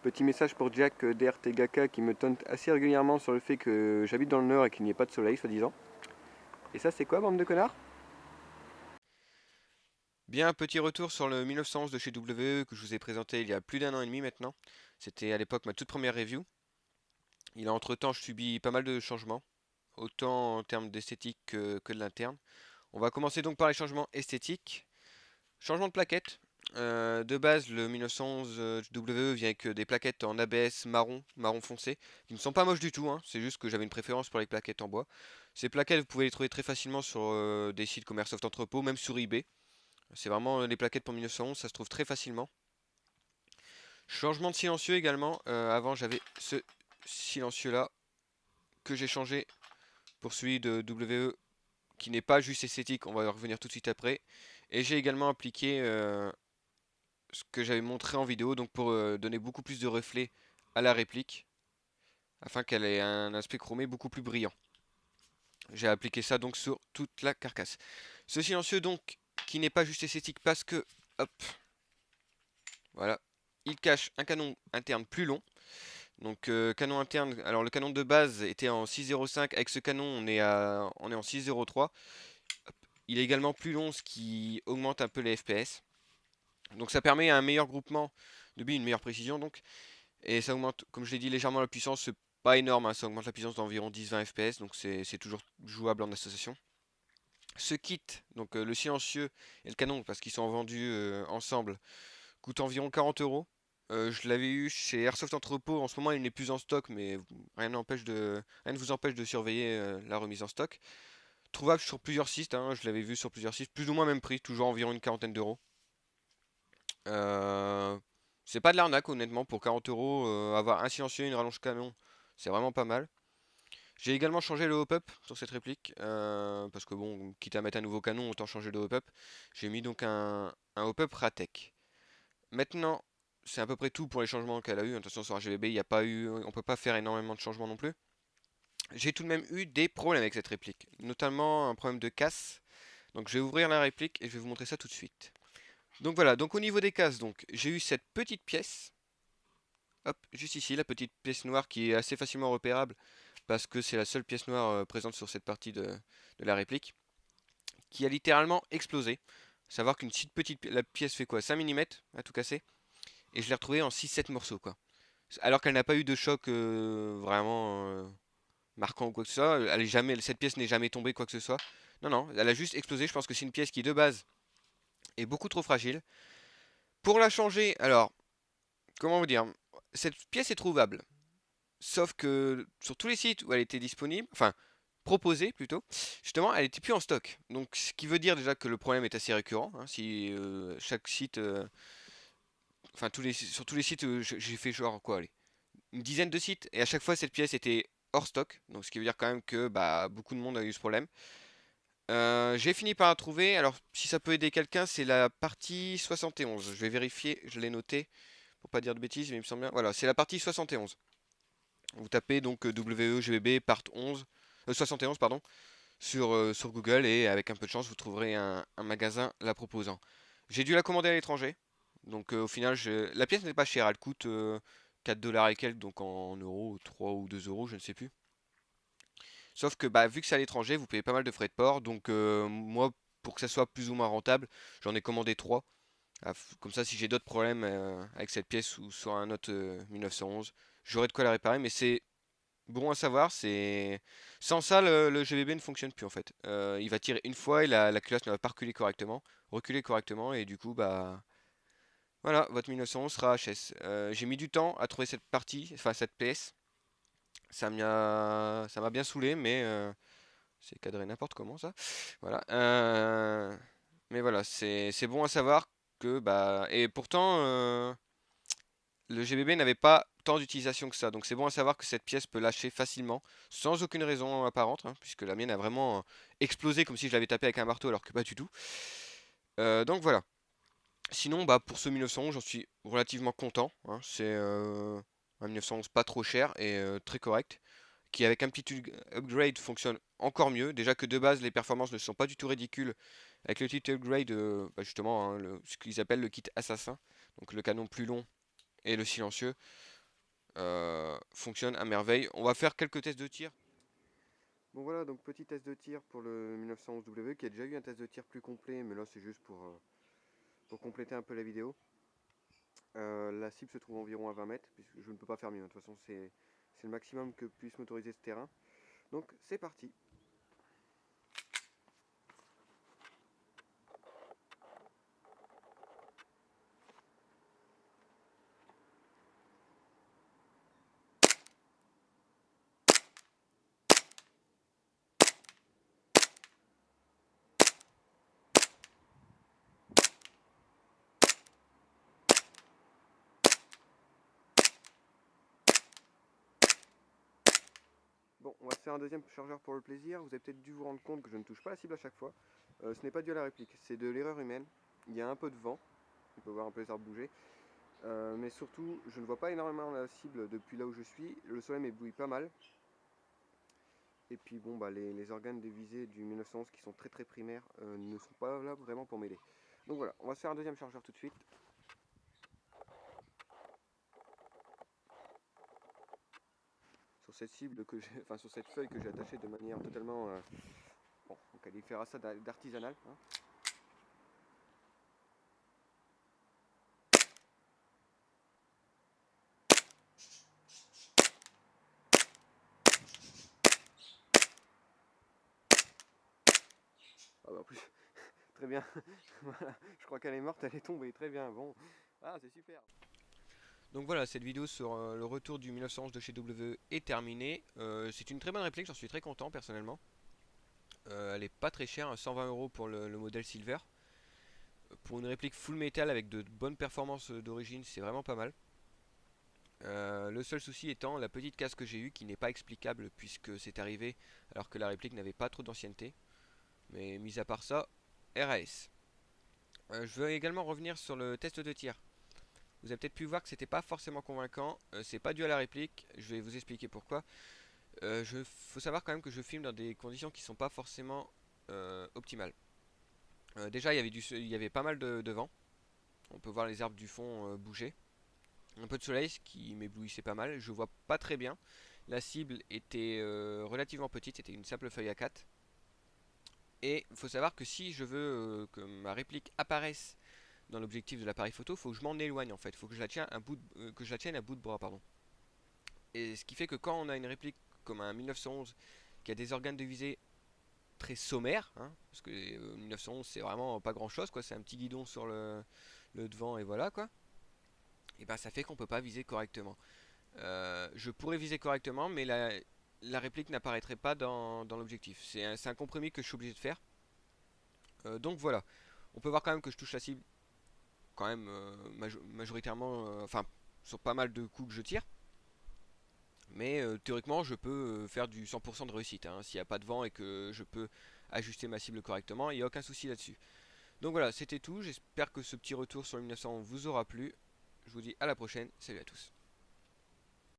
Petit message pour Jack DRTGK qui me taunte assez régulièrement sur le fait que j'habite dans le nord et qu'il n'y ait pas de soleil, soi-disant. Et ça, c'est quoi, bande de connards? Bien, petit retour sur le 1911 de chez WE que je vous ai présenté il y a plus d'un an et demi maintenant. C'était à l'époque ma toute première review. Il a entre-temps subi pas mal de changements, autant en termes d'esthétique que de l'interne. On va commencer donc par les changements esthétiques. Changement de plaquettes. De base, le 1911 WE vient avec des plaquettes en ABS marron, marron foncé, qui ne sont pas moches du tout, hein. C'est juste que j'avais une préférence pour les plaquettes en bois. Ces plaquettes, vous pouvez les trouver très facilement sur des sites comme Airsoft Entrepôt, même sur eBay. C'est vraiment les plaquettes pour 1911, ça se trouve très facilement. Changement de silencieux également. Avant j'avais ce silencieux là que j'ai changé pour celui de WE qui n'est pas juste esthétique, on va y revenir tout de suite après. Et j'ai également appliqué ce que j'avais montré en vidéo, donc pour donner beaucoup plus de reflets à la réplique, afin qu'elle ait un aspect chromé beaucoup plus brillant. J'ai appliqué ça donc sur toute la carcasse. Ce silencieux donc qui n'est pas juste esthétique parce que, hop, voilà, il cache un canon interne plus long. Donc canon interne, alors le canon de base était en 6.05, avec ce canon on est en 6.03. Il est également plus long, ce qui augmente un peu les FPS. Donc ça permet un meilleur groupement de billes, une meilleure précision donc. Et ça augmente, comme je l'ai dit, légèrement la puissance, c'est pas énorme, hein, ça augmente la puissance d'environ 10-20 FPS, donc c'est toujours jouable en association. Ce kit, donc le silencieux et le canon, parce qu'ils sont vendus ensemble, coûte environ 40 euros. Je l'avais eu chez Airsoft Entrepôt. En ce moment, il n'est plus en stock, mais rien ne vous empêche de surveiller la remise en stock. Trouvable sur plusieurs sites, hein, je l'avais vu sur plusieurs sites, plus ou moins même prix, toujours environ une quarantaine d'euros. Euh, c'est pas de l'arnaque, honnêtement, pour 40 euros. Avoir un silencieux et une rallonge canon, c'est vraiment pas mal. J'ai également changé le hop-up sur cette réplique, parce que bon, quitte à mettre un nouveau canon, autant changer de hop-up. J'ai mis donc un hop-up Ratek. Maintenant, c'est à peu près tout pour les changements qu'elle a eu. Attention, sur RGBB, il y a pas eu, on peut pas faire énormément de changements non plus. J'ai tout de même eu des problèmes avec cette réplique, notamment un problème de casse. Donc je vais ouvrir la réplique et je vais vous montrer ça tout de suite. Donc voilà, donc au niveau des casses, donc j'ai eu cette petite pièce, hop, juste ici, la petite pièce noire qui est assez facilement repérable parce que c'est la seule pièce noire présente sur cette partie de la réplique, qui a littéralement explosé. Savoir qu'une petite la pièce fait quoi, 5 mm à tout casser, et je l'ai retrouvée en 6-7 morceaux quoi. Alors qu'elle n'a pas eu de choc vraiment marquant ou quoi que ce soit. Cette pièce n'est jamais tombée quoi que ce soit. Non, non, elle a juste explosé. Je pense que c'est une pièce qui de base est beaucoup trop fragile. Pour la changer, alors, comment vous dire, cette pièce est trouvable. Sauf que sur tous les sites où elle était disponible, enfin proposée plutôt, justement, elle n'était plus en stock. Donc, ce qui veut dire déjà que le problème est assez récurrent, hein. Si chaque site, enfin sur tous les sites, j'ai fait genre quoi, allez, une dizaine de sites, et à chaque fois cette pièce était hors stock, donc ce qui veut dire quand même que bah, beaucoup de monde a eu ce problème. J'ai fini par la trouver, alors si ça peut aider quelqu'un, c'est la partie 71. Je vais vérifier, je l'ai noté pour pas dire de bêtises, mais il me semble bien. Voilà, c'est la partie 71. Vous tapez donc WEGBB part 11, 71 pardon, sur Google et avec un peu de chance vous trouverez un magasin la proposant. J'ai dû la commander à l'étranger, donc au final la pièce n'est pas chère, elle coûte 4 dollars et quelques, donc en euros, 3 ou 2 euros, je ne sais plus. Sauf que bah, vu que c'est à l'étranger, vous payez pas mal de frais de port. Donc moi, pour que ça soit plus ou moins rentable, j'en ai commandé 3. Comme ça, si j'ai d'autres problèmes avec cette pièce ou sur un autre 1911, j'aurai de quoi la réparer. Mais c'est bon à savoir, c'est sans ça, le GBB ne fonctionne plus en fait. Il va tirer une fois et la culasse ne va pas reculer correctement, et du coup, bah voilà, votre 1911 sera HS. J'ai mis du temps à trouver cette partie, enfin cette pièce. Ça m'a bien saoulé, mais c'est cadré n'importe comment ça. Voilà. Mais voilà, c'est bon à savoir que bah et pourtant le GBB n'avait pas tant d'utilisation que ça. Donc c'est bon à savoir que cette pièce peut lâcher facilement sans aucune raison apparente, hein, puisque la mienne a vraiment explosé comme si je l'avais tapé avec un marteau alors que pas du tout. Donc voilà. Sinon bah pour ce 1911 j'en suis relativement content, hein. C'est un 1911 pas trop cher et très correct, qui avec un petit upgrade fonctionne encore mieux. Déjà que de base les performances ne sont pas du tout ridicules. Avec le petit upgrade, justement, hein, ce qu'ils appellent le kit assassin, donc le canon plus long et le silencieux. fonctionne à merveille. On va faire quelques tests de tir. Bon voilà, donc petit test de tir pour le 1911W qui a déjà eu un test de tir plus complet, mais là c'est juste pour compléter un peu la vidéo. La cible se trouve environ à 20 mètres, puisque je ne peux pas faire mieux. De toute façon, c'est le maximum que puisse m'autoriser ce terrain. Donc, c'est parti. Bon, on va se faire un deuxième chargeur pour le plaisir. Vous avez peut-être dû vous rendre compte que je ne touche pas la cible à chaque fois. Ce n'est pas dû à la réplique, c'est de l'erreur humaine. Il y a un peu de vent, on peut voir un peu les arbres bouger. Mais surtout, je ne vois pas énormément la cible depuis là où je suis. Le soleil m'éblouit pas mal. Et puis bon, bah, les organes de visée du 1911 qui sont très très primaires ne sont pas là vraiment pour m'aider. Donc voilà, on va se faire un deuxième chargeur tout de suite. Sur cette cible que j'ai, enfin sur cette feuille que j'ai attachée de manière totalement, bon, on qualifiera ça d'artisanale. Hein. Ah bah en plus, très bien. Voilà, je crois qu'elle est morte, elle est tombée, très bien. Bon, ah c'est super. Donc voilà, cette vidéo sur le retour du 1911 de chez W est terminée. C'est une très bonne réplique, j'en suis très content personnellement. Elle est pas très chère, 120 € pour le modèle Silver. Pour une réplique full metal avec de bonnes performances d'origine, c'est vraiment pas mal. Le seul souci étant la petite casse que j'ai eue qui n'est pas explicable puisque c'est arrivé alors que la réplique n'avait pas trop d'ancienneté. Mais mis à part ça, RAS. Je veux également revenir sur le test de tir. Vous avez peut-être pu voir que c'était pas forcément convaincant. C'est pas dû à la réplique. Je vais vous expliquer pourquoi. Faut savoir quand même que je filme dans des conditions qui sont pas forcément optimales. Déjà, il y avait pas mal de vent. On peut voir les arbres du fond bouger. Un peu de soleil, ce qui m'éblouissait pas mal. Je vois pas très bien. La cible était relativement petite. C'était une simple feuille A4. Et il faut savoir que si je veux que ma réplique apparaisse dans l'objectif de l'appareil photo, il faut que je m'en éloigne en fait. Il faut que je la tienne que je la tienne à bout de bras, pardon. Et ce qui fait que quand on a une réplique comme un 1911 qui a des organes de visée très sommaires, hein, parce que 1911 c'est vraiment pas grand chose, quoi, c'est un petit guidon sur le devant et voilà quoi, et ben ça fait qu'on peut pas viser correctement. Je pourrais viser correctement, mais la réplique n'apparaîtrait pas dans l'objectif. C'est un compromis que je suis obligé de faire. Donc voilà, on peut voir quand même que je touche la cible quand même majoritairement, enfin sur pas mal de coups que je tire. Mais théoriquement, je peux faire du 100% de réussite. Hein. S'il n'y a pas de vent et que je peux ajuster ma cible correctement, il n'y a aucun souci là-dessus. Donc voilà, c'était tout. J'espère que ce petit retour sur le 1900 vous aura plu. Je vous dis à la prochaine. Salut à tous.